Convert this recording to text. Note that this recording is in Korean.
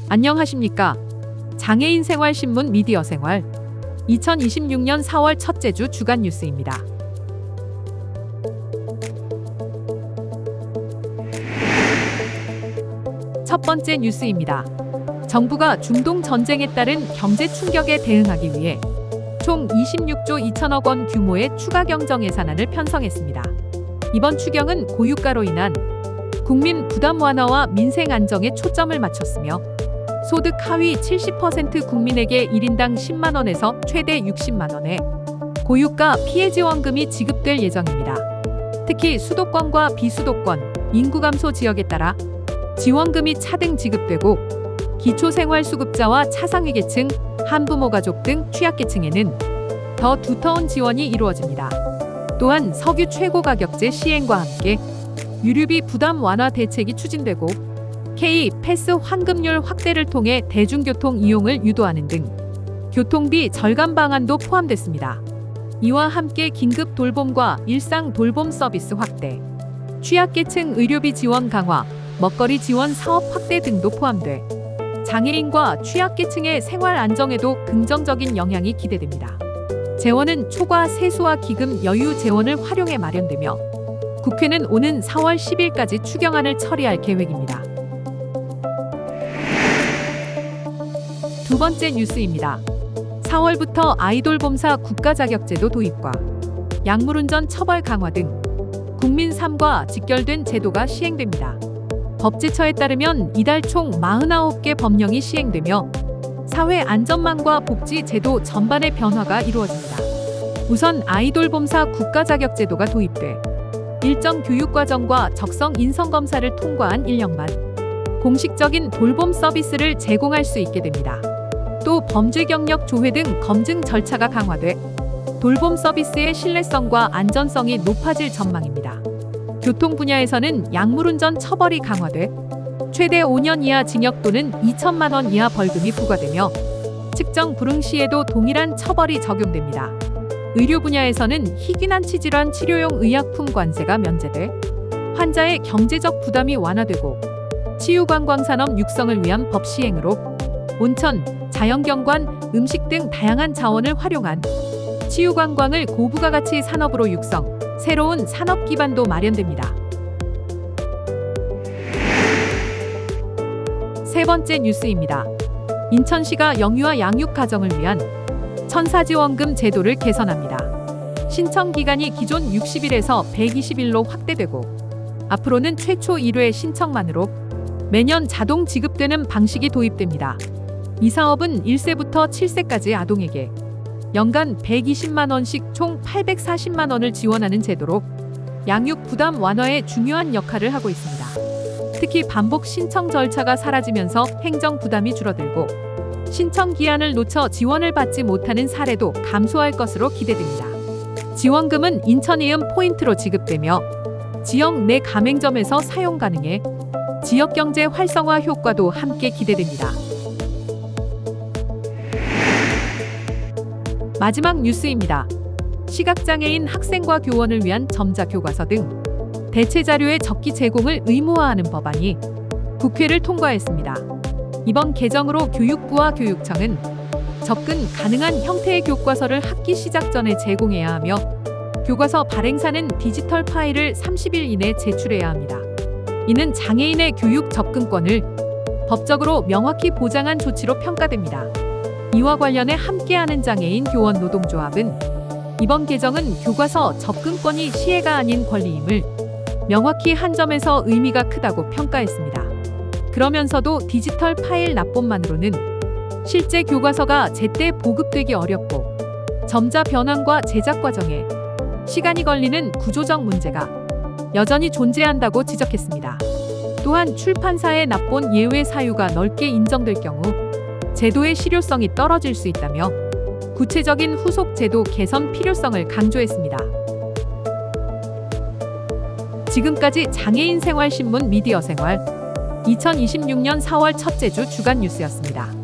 안녕하십니까? 장애인 생활신문 미디어 생활 2026년 4월 첫째 주 주간 뉴스입니다. 첫 번째 뉴스입니다. 정부가 중동 전쟁에 따른 경제 충격에 대응하기 위해 총 26조 2천억 원 규모의 추가 경정 예산안을 편성했습니다. 이번 추경은 고유가로 인한 국민 부담 완화와 민생 안정에 초점을 맞췄으며 소득 하위 70% 국민에게 1인당 10만 원에서 최대 60만 원의 고유가 피해 지원금이 지급될 예정입니다. 특히 수도권과 비수도권, 인구 감소 지역에 따라 지원금이 차등 지급되고 기초생활수급자와 차상위계층, 한부모 가족 등 취약계층에는 더 두터운 지원이 이루어집니다. 또한 석유 최고가격제 시행과 함께 유류비 부담 완화 대책이 추진되고 K-패스 환급률 확대를 통해 대중교통 이용을 유도하는 등 교통비 절감 방안도 포함됐습니다. 이와 함께 긴급 돌봄과 일상 돌봄 서비스 확대, 취약계층 의료비 지원 강화, 먹거리 지원 사업 확대 등도 포함돼 장애인과 취약계층의 생활 안정에도 긍정적인 영향이 기대됩니다. 재원은 초과 세수와 기금 여유 재원을 활용해 마련되며 국회는 오는 4월 10일까지 추경안을 처리할 계획입니다. 두 번째 뉴스입니다. 4월부터 아이돌봄사 국가자격제도 도입과 약물운전 처벌 강화 등 국민 삶과 직결된 제도가 시행됩니다. 법제처에 따르면 이달 총 49개 법령이 시행되며 사회안전망과 복지 제도 전반의 변화가 이루어집니다. 우선 아이돌봄사 국가자격제도가 도입돼 일정 교육과정과 적성 인성검사를 통과한 인력만 공식적인 돌봄 서비스를 제공할 수 있게 됩니다. 또 범죄 경력 조회 등 검증 절차가 강화돼 돌봄 서비스의 신뢰성과 안전성이 높아질 전망입니다. 교통 분야에서는 약물운전 처벌이 강화돼 최대 5년 이하 징역 또는 2천만 원 이하 벌금이 부과되며 측정 불응 시에도 동일한 처벌이 적용됩니다. 의료 분야에서는 희귀난치 질환 치료용 의약품 관세가 면제돼 환자의 경제적 부담이 완화되고 치유관광산업 육성을 위한 법 시행으로 온천, 자연경관, 음식 등 다양한 자원을 활용한 치유관광을 고부가가치 산업으로 육성, 새로운 산업 기반도 마련됩니다. 세 번째 뉴스입니다. 인천시가 영유아 양육 가정을 위한 천사지원금 제도를 개선합니다. 신청 기간이 기존 60일에서 120일로 확대되고 앞으로는 최초 1회 신청만으로 매년 자동 지급되는 방식이 도입됩니다. 이 사업은 1세부터 7세까지 아동에게 연간 120만 원씩 총 840만 원을 지원하는 제도로 양육 부담 완화에 중요한 역할을 하고 있습니다. 특히 반복 신청 절차가 사라지면서 행정 부담이 줄어들고 신청 기한을 놓쳐 지원을 받지 못하는 사례도 감소할 것으로 기대됩니다. 지원금은 인천이음 포인트로 지급되며 지역 내 가맹점에서 사용 가능해 지역 경제 활성화 효과도 함께 기대됩니다. 마지막 뉴스입니다. 시각장애인 학생과 교원을 위한 점자 교과서 등 대체 자료의 적기 제공을 의무화하는 법안이 국회를 통과했습니다. 이번 개정으로 교육부와 교육청은 접근 가능한 형태의 교과서를 학기 시작 전에 제공해야 하며 교과서 발행사는 디지털 파일을 30일 이내 제출해야 합니다. 이는 장애인의 교육 접근권을 법적으로 명확히 보장한 조치로 평가됩니다. 이와 관련해 함께하는 장애인 교원 노동조합은 이번 개정은 교과서 접근권이 시혜가 아닌 권리임을 명확히 한 점에서 의미가 크다고 평가했습니다. 그러면서도 디지털 파일 납본만으로는 실제 교과서가 제때 보급되기 어렵고 점자 변환과 제작 과정에 시간이 걸리는 구조적 문제가 여전히 존재한다고 지적했습니다. 또한 출판사의 납본 예외 사유가 넓게 인정될 경우 제도의 실효성이 떨어질 수 있다며 구체적인 후속 제도 개선 필요성을 강조했습니다. 지금까지 장애인 생활신문 미디어 생활 2026년 4월 첫째 주 주간 뉴스였습니다.